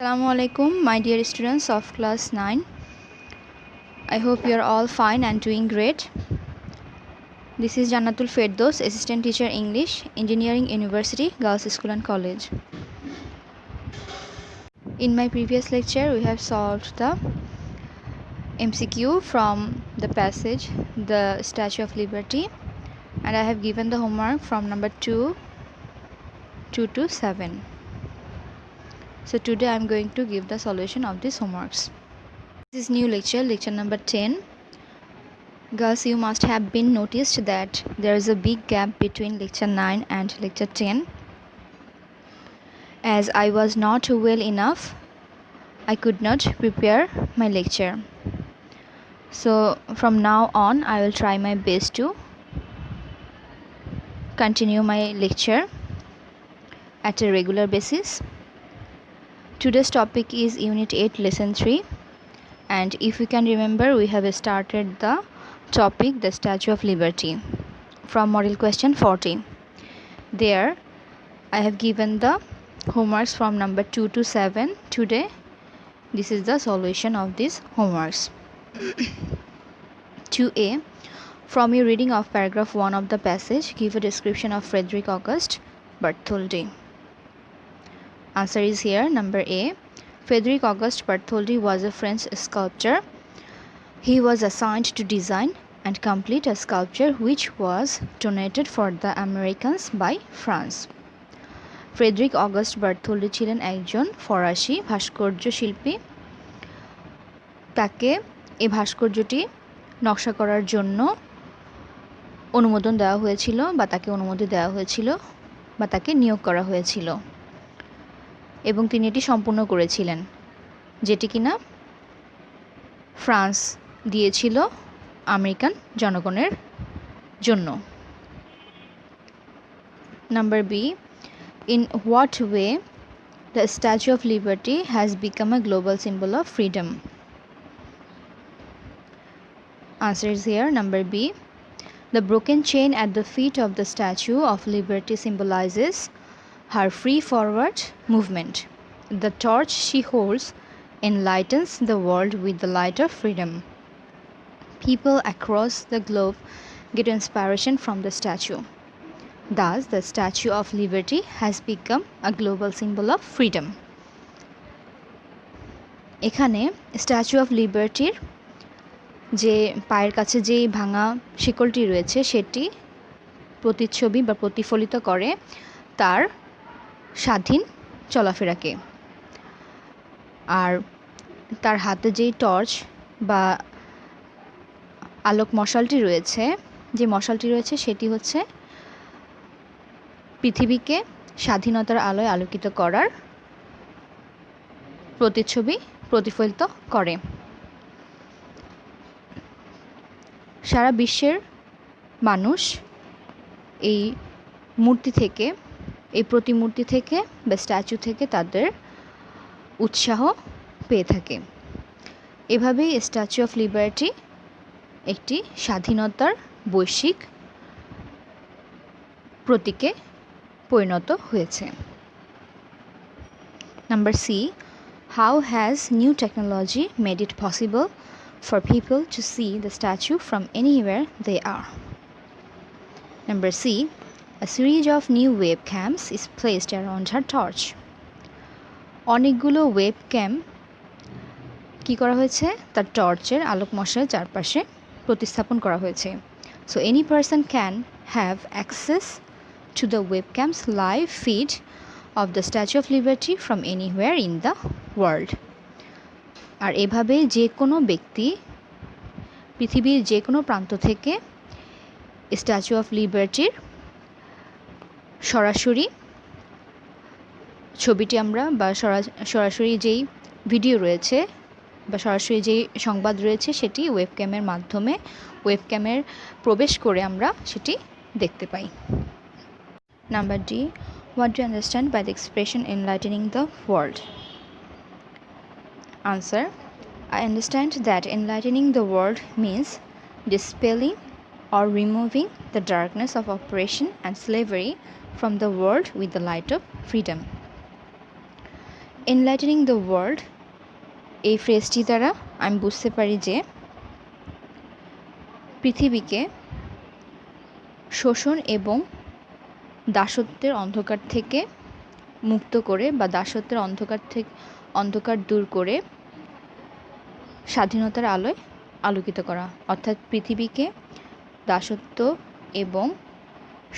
Assalamu alaikum, my dear students of class 9. I hope you are all fine and doing great. This is Zannatul Ferdous, Assistant Teacher English, Engineering University, Girls School and College. In my previous lecture, we have solved the MCQ from the passage The Statue of Liberty, and I have given the homework from number 2 to 7. So today I am going to give the solution of these homeworks. This is new lecture number 10. Girls, you must have been noticed that there is a big gap between lecture 9 and lecture 10. As I was not well enough, I could not prepare my lecture. So from now on, I will try my best to continue my lecture at a regular basis. Today's topic is Unit 8, Lesson 3. And if you can remember, we have started the topic The Statue of Liberty from model question 40. There I have given the homeworks from number 2 to 7. Today this is the solution of these homeworks. 2a, from your reading of paragraph 1 of the passage, give a description of Frederick August Bartholdi. Answer is here. Number A, Frederick August Bartholdi was a French sculptor. He was assigned to design and complete a sculpture which was donated for the Americans by France. Frederic Auguste Bartholdi ছিলেন একজন ফরাসি ভাস্কর্য শিল্পী। তাকে এই ভাস্কর্যটি নকশা করার জন্য অনুমোদন দেওয়া হয়েছিল বা তাকে অনুমতি দেওয়া হয়েছিল বা তাকে নিয়োগ করা হয়েছিল এবং তিনি এটি সম্পূর্ণ করেছিলেন, যেটি কিনা ফ্রান্স দিয়েছিল আমেরিকান জনগণের জন্য। Number B, in what way the Statue of Liberty has become a global symbol of freedom? Answer is here. Number B, the broken chain at the feet of the Statue of Liberty symbolizes her free forward movement. The torch she holds enlightens the world with the light of freedom. People across the globe get inspiration from the statue. Thus, the Statue of Liberty has become a global symbol of freedom. এখানে statue of লিবার্টির যে পায়ের কাছে যে ভাঙা শিকলটি রয়েছে সেটি প্রতিচ্ছবি বা প্রতিফলিত করে তার স্বাধীন চলাফেরাকে, আর তার হাতে যেই টর্চ বা আলোক মশালটি রয়েছে, যে মশালটি রয়েছে সেটি হচ্ছে পৃথিবীকে স্বাধীনতার আলোয় আলোকিত করার প্রতিচ্ছবি প্রতিফলিত করে। সারা বিশ্বের মানুষ এই মূর্তি থেকে, এই প্রতিমূর্তি থেকে বা স্ট্যাচু থেকে তাদের উৎসাহ পেয়ে থাকে। এভাবেই স্ট্যাচু অফ লিবার্টি একটি স্বাধীনতার বৈশ্বিক প্রতীকে পরিণত হয়েছে। Number C, how has new technology made it possible for people to see the statue from anywhere they are? Number C, a series of new webcams is placed around her torch. অনেকগুলো webcam কি করা হয়েছে, তার টর্চের আলোক মশালের চারপাশে প্রতিস্থাপন করা হয়েছে। So any person can have access to the webcam's live feed of the Statue of Liberty from anywhere in the world. আর এভাবে যে কোনো ব্যক্তি পৃথিবীর যে কোনো প্রান্ত থেকে স্ট্যাচু অফ লিবার্টির সরাসরি ছবিটি আমরা বা সরাসরি যেই ভিডিও রয়েছে বা সরাসরি যেই সংবাদ রয়েছে সেটি ওয়েবক্যামের মাধ্যমে, ওয়েবক্যামের প্রবেশ করে আমরা সেটি দেখতে পাই। Number D, what do you understand by the expression enlightening the world? Answer, I understand that enlightening the world means dispelling or removing the darkness of oppression and slavery from the world with the light of freedom. Enlightening the world এই ফ্রেজটি দ্বারা আমি বুঝতে পারি যে পৃথিবীকে শোষণ এবং দাসত্বের অন্ধকার থেকে মুক্ত করে বা দাসত্বের অন্ধকার দূর করে স্বাধীনতার আলোয় আলোকিত করা, অর্থাৎ পৃথিবীকে দাসত্ব এবং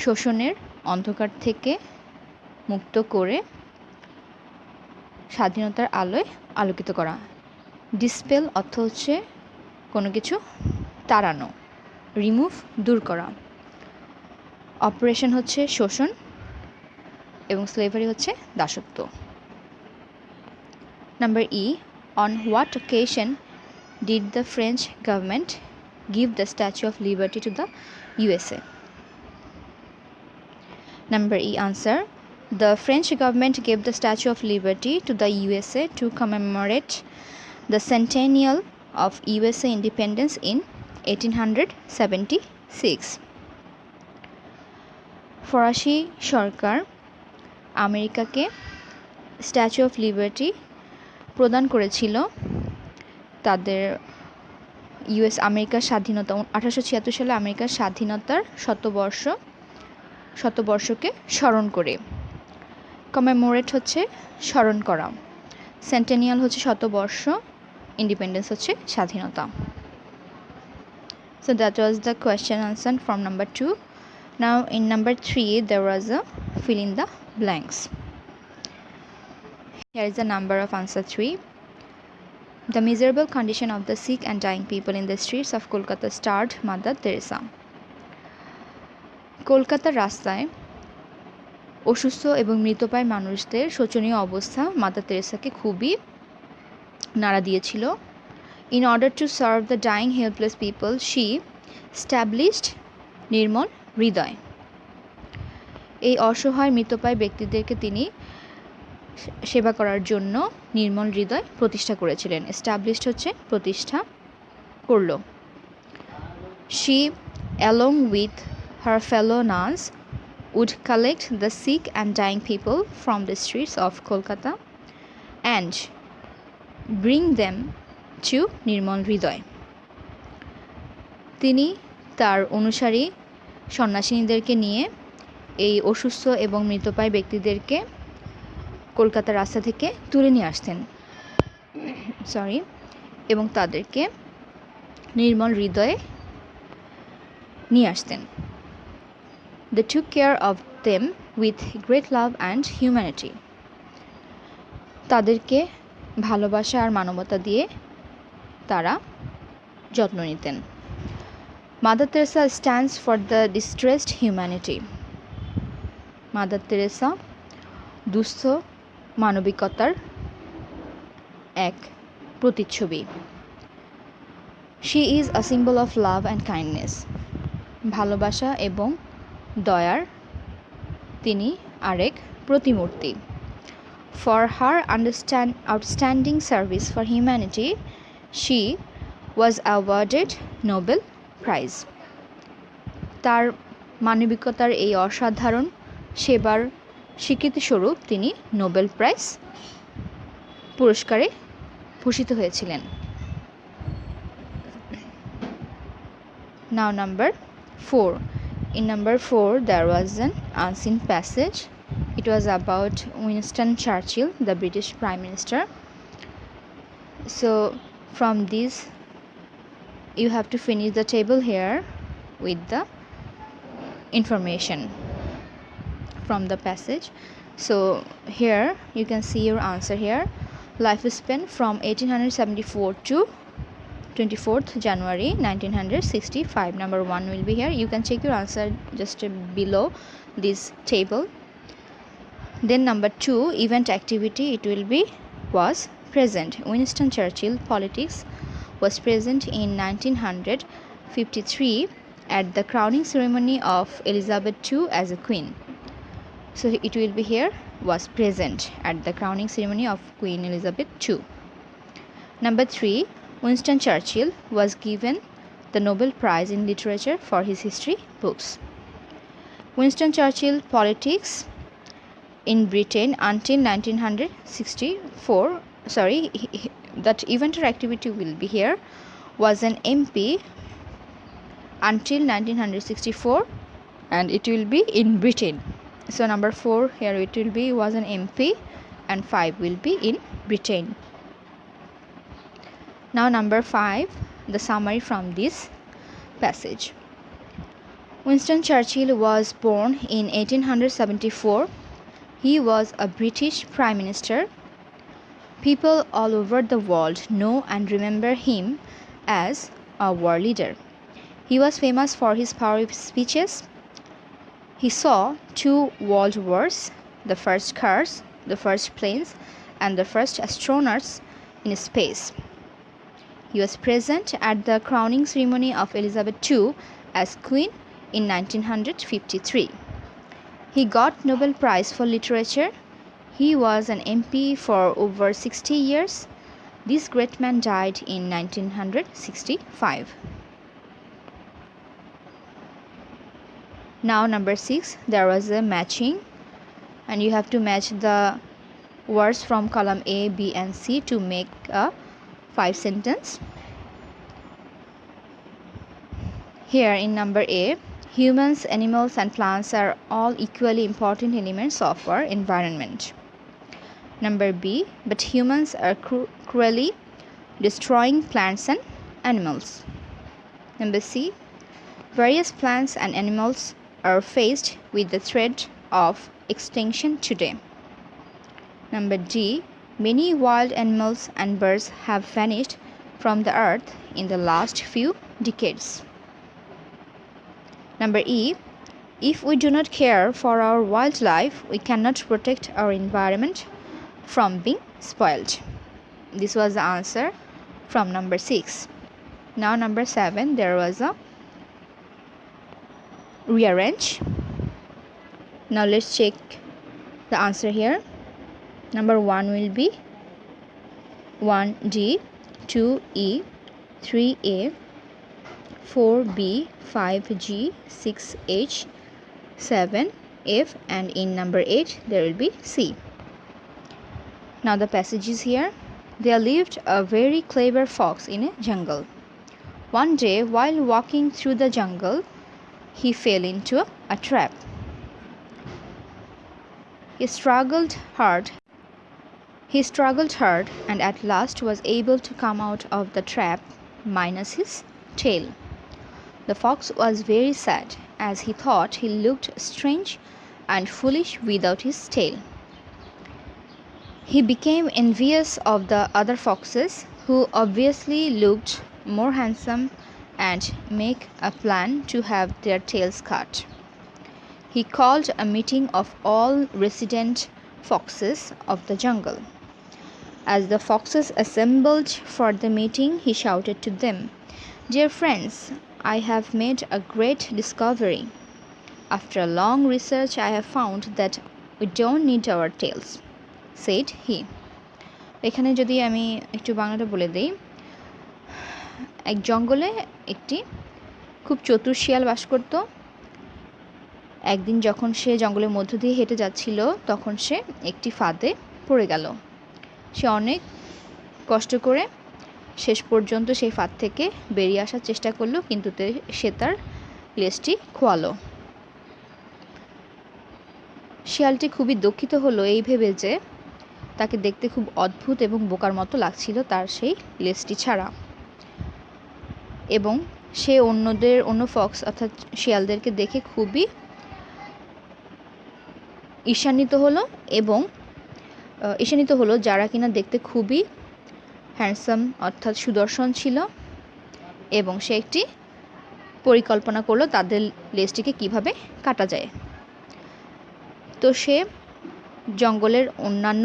শোষণের অন্ধকার থেকে মুক্ত করে স্বাধীনতার আলোয় আলোকিত করা। ডিসপেল অর্থ হচ্ছে কোনো কিছু তাড়ানো, রিমুভ দূর করা। অপারেশন হচ্ছে শোষণ এবং স্লেভারি হচ্ছে দাসত্ব। Number E, on what occasion did the French government give the statue of liberty to the USA? Number E answer, the French government gave the Statue of Liberty to the USA to commemorate the centennial of USA independence in 1876. ফরাসি সরকার আমেরিকাকে statue of liberty প্রদান করেছিল তাদের আমেরিকার স্বাধীনতা 1876 সালে আমেরিকার স্বাধীনতার শতবর্ষকে স্মরণ করে। কমেমোরেট হচ্ছে স্মরণ করা, সেন্টেনিয়াল হচ্ছে শতবর্ষ, ইন্ডিপেন্ডেন্স হচ্ছে স্বাধীনতা। So that was the question answer from number 2. Now in number 3 there was a fill in the blanks. Here is the number of answer 3. The miserable condition of the sick and dying people in the streets of Kolkata stirred Mother Teresa. কলকাতার রাস্তায় অসুস্থ এবং মৃতপ্রায় মানুষদের শোচনীয় অবস্থা mother তেরেসাকে খুবই নাড়া দিয়েছিল। In order to serve the dying helpless people, she established নির্মল হৃদয়। এই অসহায় মৃতপ্রায় ব্যক্তিদেরকে তিনি সেবা করার জন্য নির্মল হৃদয় প্রতিষ্ঠা করেছিলেন। established হচ্ছে প্রতিষ্ঠা করল। She along with her fellow nuns would collect the sick and dying people from the streets of Kolkata and bring them to নির্মল হৃদয়। তিনি তার অনুসারী সন্ন্যাসিনীদেরকে নিয়ে এই অসুস্থ এবং মৃতপ্রায় ব্যক্তিদেরকে কলকাতার রাস্তা থেকে তুলে নিয়ে আসতেন এবং তাদেরকে নির্মল হৃদয়ে নিয়ে আসতেন। They took care of them with great love and humanity. তাদেরকে ভালোবাসা আর মানবতা দিয়ে তারা যত্ন নিতেন। Mother Teresa stands for the distressed humanity. Mother Teresa দুস্থ মানবিকতার এক প্রতিচ্ছবি। She is a symbol of love and kindness. ভালোবাসা এবং দয়ার তিনি আরেক প্রতিমূর্তি। For her outstanding service for humanity, she was awarded Nobel Prize. তার মানবিকতার এই অসাধারণ সেবার স্বীকৃতিস্বরূপ তিনি নোবেল প্রাইজ পুরস্কারে ভূষিত হয়েছিলেন। Now number 4. In number 4 there was an unseen passage. It was about Winston Churchill, the British Prime Minister. So from this you have to finish the table here with the information from the passage. So here you can see your answer here. Lifespan from 1874 to 24th January 1965. Number 1 will be here. You can check your answer just below this table. Then number 2, event activity, it will be was present. Winston Churchill politics was present in 1953 at the crowning ceremony of Elizabeth II as a queen. So it will be here was present at the crowning ceremony of Queen Elizabeth II. Number 3, Winston Churchill was given the Nobel Prize in Literature for his history books. Winston Churchill politics in Britain until 1964. That event or activity will be here, was an MP until 1964, and it will be in Britain. So number 4 here, it will be was an MP, and 5 will be in Britain. Now number 5, the summary from this passage. Winston Churchill was born in 1874. He was a British Prime Minister. People all over the world know and remember him as a war leader. He was famous for his powerful speeches. He saw 2 world wars, the first cars, the first planes, and the first astronauts in space. He was present at the crowning ceremony of Elizabeth II as Queen in 1953. He got Nobel Prize for Literature. He was an MP for over 60 years. This great man died in 1965. Now number 6, there was a matching, and you have to match the words from column A, B and C to make a 5 sentence. Here in number A, humans, animals and plants are all equally important elements of our environment. Number B, but humans are cruelly destroying plants and animals. Number C, various plants and animals are faced with the threat of extinction today. Number D, many wild animals and birds have vanished from the earth in the last few decades. Number E, if we do not care for our wildlife, we cannot protect our environment from being spoiled. This was the answer from number 6. Now number 7, there was a rearrange. Now let's check the answer here. Number 1 will be 1D, 2E, 3A, 4B, 5G, 6H, 7F, and in number 8 there will be C. Now the passage is here. There lived a very clever fox in a jungle. One day, while walking through the jungle, he fell into a trap. He struggled hard and at last was able to come out of the trap minus his tail. The fox was very sad, as he thought he looked strange and foolish without his tail. He became envious of the other foxes, who obviously looked more handsome, and made a plan to have their tails cut. He called a meeting of all resident foxes of the jungle. As the foxes assembled for the meeting, he shouted to them, "Dear friends, I have made a great discovery. After a long research, I have found that we don't need our tails," said he. এখানে যদি আমি একটু বাংলাটা বলে দেই, এক জঙ্গলে একটি খুব চতুর শিয়াল বাস করত। একদিন যখন সে জঙ্গলের মধ্য দিয়ে হেঁটে যাচ্ছিল, তখন সে একটি ফাঁদে পড়ে গেল। সে অনেক কষ্ট করে শেষ পর্যন্ত সেই ফাঁদ থেকে বেরিয়ে আসার চেষ্টা করলো, কিন্তু সে তার লেজটি খোয়ালো। শিয়ালটি খুবই দুঃখিত হলো এই ভেবে যে তাকে দেখতে খুব অদ্ভুত এবং বোকার মতো লাগছিল তার সেই লেজটি ছাড়া, এবং সে অন্য ফক্স অর্থাৎ শিয়ালদেরকে দেখে খুবই ঈর্ষান্বিত হলো যারা কিনা দেখতে খুবই হ্যান্ডসাম অর্থাৎ সুদর্শন ছিল, এবং সে একটি পরিকল্পনা করলো তাদের লেজটিকে কিভাবে কাটা যায়। তো সে জঙ্গলের অন্যান্য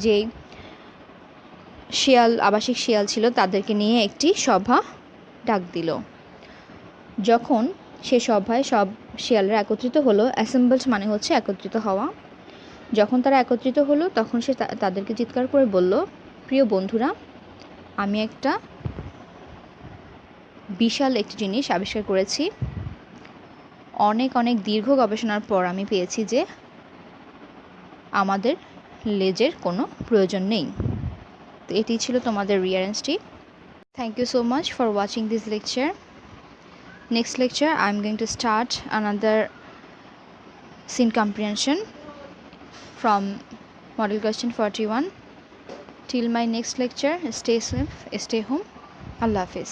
যে আবাসিক শিয়াল ছিল তাদেরকে নিয়ে একটি সভা ডাক দিল। যখন সে সভায় সব শিয়ালরা একত্রিত হলো, অ্যাসেম্বলড মানে হচ্ছে একত্রিত হওয়া, যখন তারা একত্রিত হলো তখন সে তাদেরকে চিৎকার করে বলল, প্রিয় বন্ধুরা, আমি একটা বিশাল একটি জিনিস আবিষ্কার করেছি। অনেক দীর্ঘ গবেষণার পর আমি পেয়েছি যে আমাদের লেজের কোনো প্রয়োজন নেই। তো এটি ছিল তোমাদের রিয়ারেন্সটি। Thank you so much for watching this lecture. Next lecture I am going to start another scene comprehension from model question 41. Till my next lecture, stay safe, stay home. Allah Hafiz.